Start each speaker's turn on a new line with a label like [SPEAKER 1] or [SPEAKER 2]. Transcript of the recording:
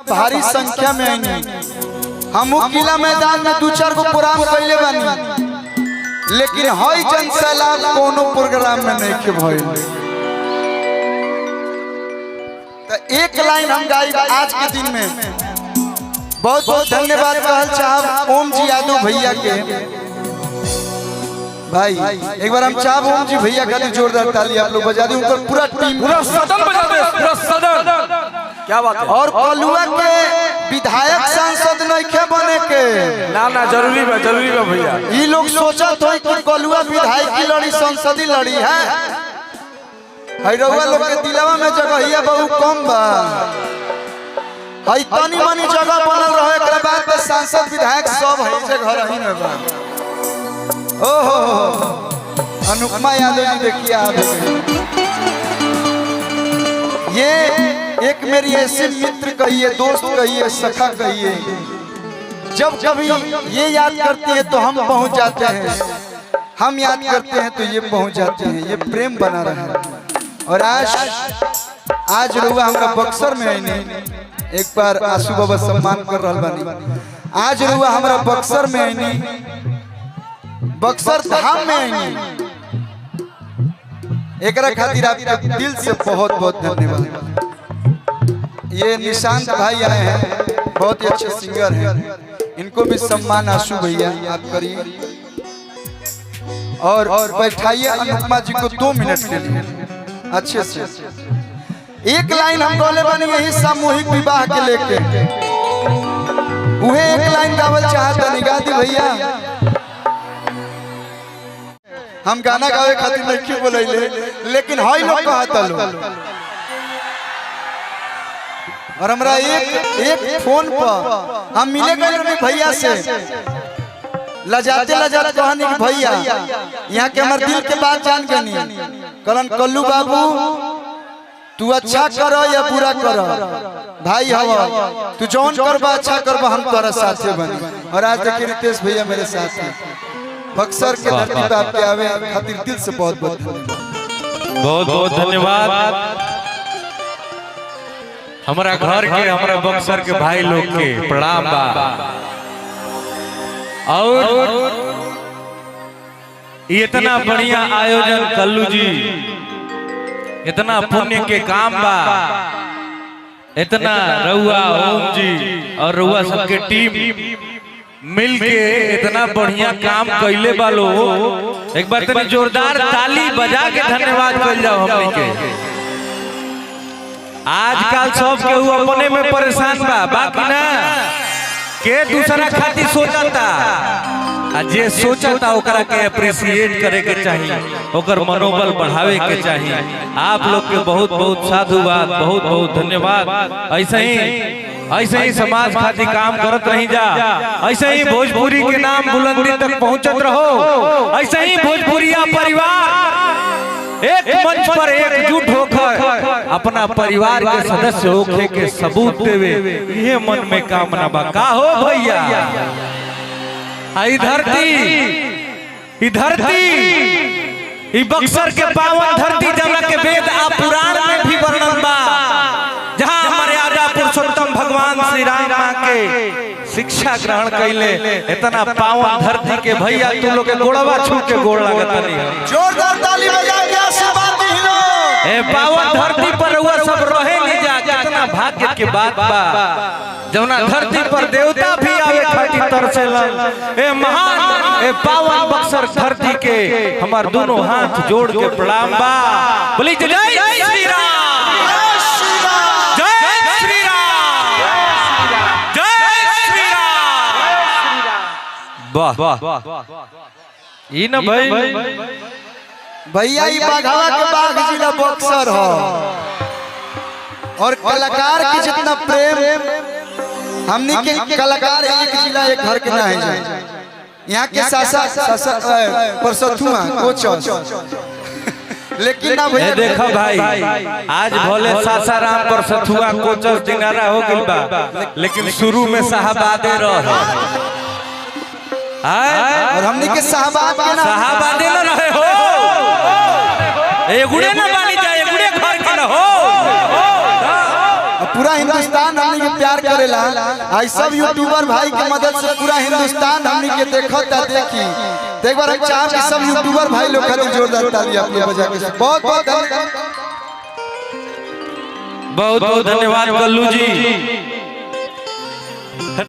[SPEAKER 1] भारी संख्या में आईनी। हम किला मैदान में 2-4 गो प्रोग्राम कैले बानी, लेकिन हई जन सैलाब कोनो प्रोग्राम में नहीं के भइल। तो एक लाइन हम गाई आज के दिन में। बहुत बहुत धन्यवाद कहल चाहब ओम जी यादव भैया के। भाई एक बार हम चाहब ओम जी भैया का जोरदार ताली आप लोग बजा दें। उनका पूरा टीम,
[SPEAKER 2] पूरा सदन बजा दे, पूरा सदन। क्या बात है।
[SPEAKER 1] और कलुआ के विधायक सांसद नहीं बने के
[SPEAKER 2] ना जरूरी बा भैया।
[SPEAKER 1] ये लोग सोचत हो कि कलुआ विधायक की लड़ी संसदी लड़ी है। रउआ लोग के दिलवा में जगहिया बहुत कम बा। हई तनी मनी जगह बनल रहे, एकरा बाद में सांसद विधायक सब है जे घर ही में बा। ओहो अनुपमा यादव जी देखिए आप। ये एक मेरी ऐसे मित्र कहिए, दोस्त कहिए, सखा कहिए, जब कभी ये याद करती है तो हम पहुंच जाते हैं, हम याद करते हैं तो ये पहुंच जाते हैं। ये प्रेम बना रहा है। और आज रुआ हमरा बक्सर में आई नहीं, एक बार आशु बाबा सम्मान कर रहा बानी। आज रुआ हमरा बक्सर में आई नहीं, बक्सर धाम में आई नहीं। एकरा खातिर आपके दिल से बहुत बहुत धन्यवाद। ये निशांत भाई आए हैं, बहुत ही अच्छे सिंगर हैं, इनको भी सम्मान आशु भैया आप करिए। और बैठाइए अनुपमा जी को 2 मिनट के लिए अच्छे से। एक लाइन हम बोले बनी यही सामूहिक विवाह के लेके, वह एक लाइन गावल चाहता निगाह दी भैया। हम गाना गावे खातिर नहीं बोले, लेकिन हई लोग कहता लो। और हमरा एक फोन पर हम मिले गए भैया से, लजाते लजाते कहनी कि भैया यहाँ के हमारे दिल के बात जान गनी। कलन कल्लू बाबू तू अच्छा करो या बुरा करो, भाई हवा तू जौन करबा अच्छा करबा, हम तोरा साथे बनी। और आज देखिए रितेश भैया मेरे साथ हैं। बक्सर के धरती पे आपके आवे खातिर दिल से बहुत बहुत
[SPEAKER 3] धन्यवाद। हमारा घर के, हमारा बक्सर के भाई लोग के प्रणाम बा। और इतना बढ़िया आयोजन कल्लू जी, इतना पुण्य के काम बा, इतना रउआ ओम जी और रउआ सबके टीम मिलके इतना बढ़िया काम कैले बालो। एक बार तनी जोरदार ताली बजा के धन्यवाद कर जाओ हमनी के। आजकल सब केहू अपने में परेशान बा, बाकी ना के दूसरा खातिर सोचता, जे सोचता ओकरा के अप्रिशिएट करे के चाहिए, ओकर मनोबल बढ़ावे के चाहिए। आप लोग के बहुत बहुत साधुवाद, बहुत बहुत धन्यवाद। ऐसे ही समाज खातिर काम करत रही जा, ऐसे ही भोजपुरी के नाम बुलंदी तक पहुंचत रहो। ऐसे ही भोजपुरिया परिवार एक मंच पर एकजुट होकर अपना परिवार के सदस्य होके के सबूत देवे, ये मन में कामना बा। का हो भैया, धरती बक्सर के पावन धरती जहाँ के वेद आ पुराण में भी वर्णन बा, जहाँ मर्यादा पुरुषोत्तम भगवान श्री राम के शिक्षा ग्रहण कैले। इतना पावन धरती के भैया तू लोग के गोड़वा छू के गोड़ लागत नहीं।
[SPEAKER 1] जोरदार ताली बजा के आशीर्वाद दिलो।
[SPEAKER 3] ए पावन धरती पर रउआ सब रहे नहीं जा, कितना भाग्य के बात बा। जौना धरती पर देवता भी आवे खातिर तरसेलन। ए महान ए पावन बक्सर धरती के हमार दोनों हाथ जोड़ के प्रणाम बा। बोली जय श्री राम, जय श्री राम, जय श्री राम। वाह ई न भाई
[SPEAKER 1] भैया ई बाघावा के बाघ जिला बक्सर हो। और कलाकार की जितना प्रेम हमनी के कलाकार एक जिला एक घर के ना है। यहाँ के सासा परसथुआ कोचस, लेकिन ना भैया
[SPEAKER 3] देखो भाई आज भोले सासाराम परसथुआ कोचस दिनारा हो गइल बा, लेकिन शुरू में साहबादे रहे।
[SPEAKER 1] और हमनी के साहबादे न रहे हो,
[SPEAKER 3] एगुड़े न बानी जाए, एगुड़े घर के न हो।
[SPEAKER 1] पूरा हिंदुस्तान हमनी के प्यार करेला। आई सब यूट्यूबर भाई के मदद से पूरा हिंदुस्तान हमनी के देखता देखी। तो एक बार हम चाह कि सब यूट्यूबर भाई लोग खातिर जोरदार ताली आप लोग बजा के बहुत बहुत
[SPEAKER 3] बहुत बहुत धन्यवाद कल्लू जी।